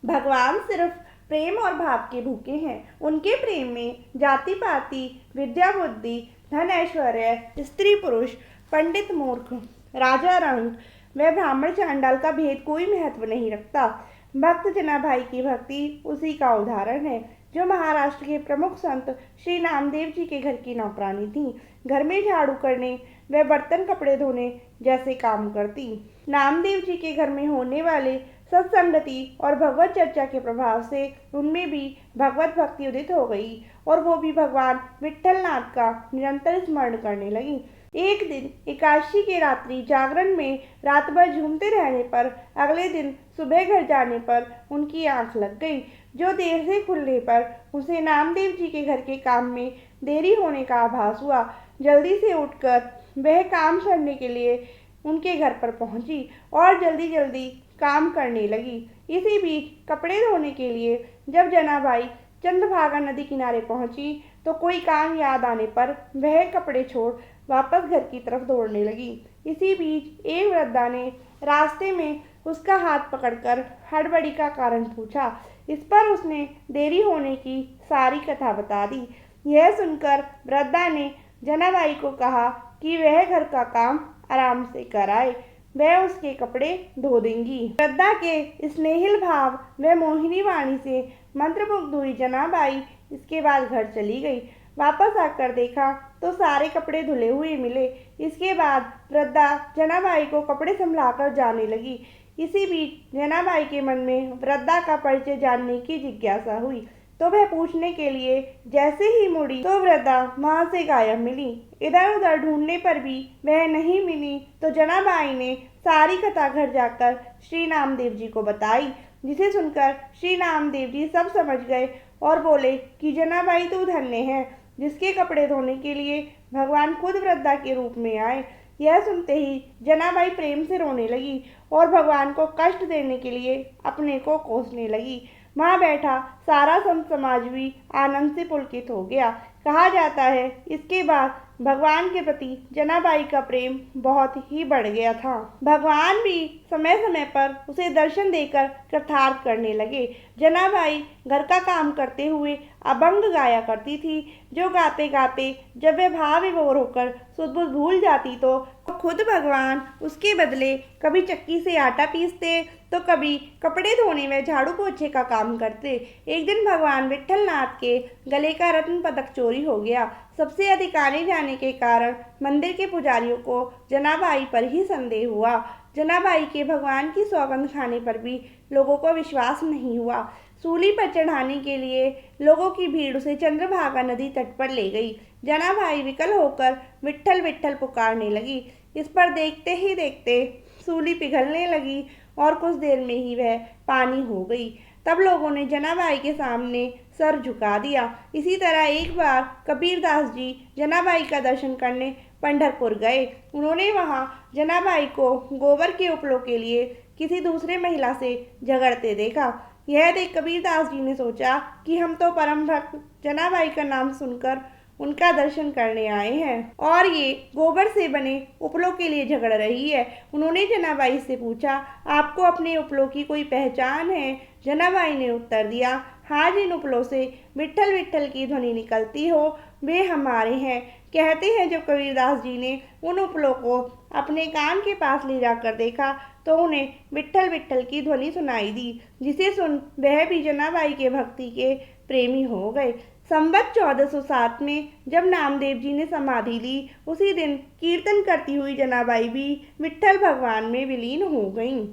भगवान सिर्फ प्रेम और भाव के भूखे हैं। उनके प्रेम में जाति पाति, विद्या बुद्धि, धन ऐश्वर्य, स्त्री पुरुष, पंडित मूर्ख, राजा रंग व ब्राह्मण चांडाल का भेद कोई महत्व नहीं रखता। भक्त जनाभाई की भक्ति उसी का उदाहरण है जो महाराष्ट्र के प्रमुख संत श्री नामदेव जी के घर की नौकरानी थी। घर में झाड़ू करने व बर्तन कपड़े धोने जैसे काम करती। नामदेव जी के घर में होने वाले सत्संगति और भगवत चर्चा के प्रभाव से उनमें भी भगवत भक्ति उदित हो गई और वो भी भगवान विट्ठलनाथ का निरंतर स्मरण करने लगी। एक दिन एकादशी के रात्रि जागरण में रात भर झूमते रहने पर अगले दिन सुबह घर जाने पर उनकी आंख लग गई, जो देर से खुलने पर उसे नामदेव जी के घर के काम में देरी होने का आभास हुआ। जल्दी से उठकर वह काम करने के लिए उनके घर पर पहुंची और जल्दी जल्दी काम करने लगी। इसी बीच कपड़े धोने के लिए जब जनाबाई चंद्रभागा नदी किनारे पहुंची तो कोई काम याद आने पर वह कपड़े छोड़ वापस घर की तरफ दौड़ने लगी। इसी बीच एक वृद्धा ने रास्ते में उसका हाथ पकड़कर हड़बड़ी का कारण पूछा। इस पर उसने देरी होने की सारी कथा बता दी। यह सुनकर वृद्धा ने जनाबाई को कहा कि वह घर का काम आराम से कराए, वह उसके कपड़े धो देंगी। वृद्धा के स्नेहिल भाव व मोहिनी वाणी से मंत्रमुग्ध हुई जनाबाई इसके बाद घर चली गई। वापस आकर देखा तो सारे कपड़े धुले हुए मिले। इसके बाद वृद्धा जनाबाई को कपड़े संभलाकर जाने लगी। इसी बीच जनाबाई के मन में वृद्धा का परिचय जानने की जिज्ञासा हुई तो वह पूछने के लिए जैसे ही मुड़ी तो वृद्धा वहां से गायब मिली। इधर उधर ढूंढने पर भी वह नहीं मिली तो जनाबाई ने सारी कथा घर जाकर श्री नामदेव जी को बताई, जिसे सुनकर श्री नामदेव जी सब समझ गए और बोले कि जनाबाई तू धन्य है, जिसके कपड़े धोने के लिए भगवान खुद वृद्धा के रूप में आए। यह सुनते ही जनाबाई प्रेम से रोने लगी और भगवान को कष्ट देने के लिए अपने को कोसने लगी। वहाँ बैठा सारा संत समाज भी आनंद से पुलकित हो गया। कहा जाता है इसके बाद भगवान के प्रति जनाबाई का प्रेम बहुत ही बढ़ गया था। भगवान भी समय समय पर उसे दर्शन देकर कृतार्थ करने लगे। जनाबाई घर का काम करते हुए अभंग गाया करती थी, जो गाते गाते जब वह भाव विभोर होकर सुध-बुध भूल जाती तो खुद भगवान उसके बदले कभी चक्की से आटा पीसते तो कभी कपड़े धोने व झाड़ू पोछे का काम करते। एक दिन भगवान विट्ठलनाथ के गले का रत्न पदक चोरी हो गया। सबसे अधिक आने जाने के कारण मंदिर के पुजारियों को जनाबाई पर ही संदेह हुआ। जनाबाई के भगवान की सौगंध खाने पर भी लोगों को विश्वास नहीं हुआ। सूली पर चढ़ाने के लिए लोगों की भीड़ उसे चंद्रभागा नदी तट पर ले गई। जनाबाई विकल होकर विट्ठल विट्ठल पुकारने लगी। इस पर देखते ही देखते सूली पिघलने लगी और कुछ देर में ही वह पानी हो गई। तब लोगों ने जनाबाई के सामने सर झुका दिया। इसी तरह एक बार कबीरदास जी जनाबाई का दर्शन करने पंढरपुर गए। उन्होंने वहां जनाबाई को गोबर के उपलों के लिए किसी दूसरे महिला से झगड़ते देखा। यह देख कबीरदास जी ने सोचा कि हम तो परम भक्त जनाबाई का नाम सुनकर उनका दर्शन करने आए हैं और ये गोबर से बने उपलों के लिए झगड़ रही है। उन्होंने जनाबाई से पूछा, आपको अपने उपलों की कोई पहचान है? जनाबाई ने उत्तर दिया, हाँ, जिन उपलों से विट्ठल विट्ठल की ध्वनि निकलती हो वे हमारे हैं। कहते हैं जब कबीरदास जी ने उन उपलों को अपने कान के पास ले जाकर देखा तो उन्हें विट्ठल विट्ठल की ध्वनि सुनाई दी, जिसे सुन वह भी जनाबाई के भक्ति के प्रेमी हो गए। संवत 1407 में जब नामदेव जी ने समाधि ली, उसी दिन कीर्तन करती हुई जनाबाई भी विट्ठल भगवान में विलीन हो गईं।